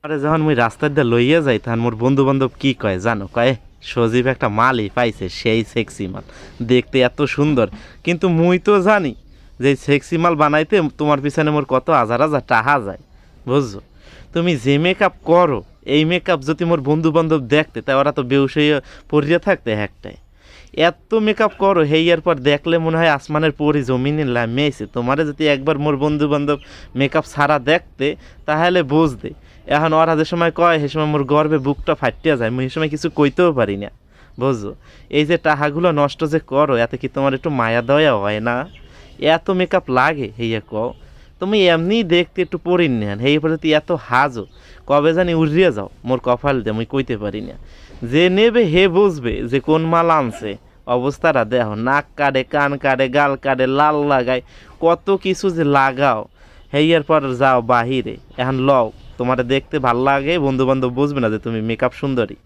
আরে যখন মুই রাস্তার দিয়ে লইয়া যাই তখন মোর বন্ধু বান্ধব কি কয় জানো, কয় সজীব একটা মালই পাইছে, সেই সেক্সি মাল, দেখতে এত সুন্দর। কিন্তু মুই তো জানি যে সেক্সি মাল বানাইতে তোমার পিছনে মোর কত হাজার হাজার টাকা যায়, বুঝছো? তুমি যে মেকআপ করো, এই মেকআপ যদি মোর বন্ধু বান্ধব দেখতে, তাই ওরা তো বেউস হইয়া পড়িয়া থাকতে একটাই। এত মেকআপ করো, হেয়ার পর দেখলে মনে হয় আসমানের পরি জমিনে লামিয়েছে। তোমারে যদি একবার মোর বন্ধু বান্ধব মেকআপ ছাড়া দেখতে, তাহলে বুঝতে। এখন ওরা যে সময় কয়, সে সময় মোর গর্বে বুকটা ফাটিয়া যায়, মুই সে সময় কিছু কইতেও পারি না, বুঝছো? এই যে টাকাগুলো নষ্ট যে করো, এতে কি তোমার একটু মায়া দয়া হয় না? এত মেকআপ লাগে হেয়া কও? তুমি এমনি দেখতে একটু পরিন নেন, হেই পরে তুই এত হাজো, কবে জানি উড়িয়ে যাও মোর কপাল দিয়ে, মুই কইতে পারি না। যে নেবে হে বুঝবে যে কোন মাল আনছে। অবস্থাটা দেখো, নাক কাটে, কান কাটে, গাল কাটে, লাল লাগায়, কত কিছু যে লাগাও। হেয়ার পর যাও বাহিরে, এখন লও, তোমার দেখতে ভাল লাগে, বন্ধু বান্ধব বুঝবে না যে তুমি মেকআপ সুন্দরী।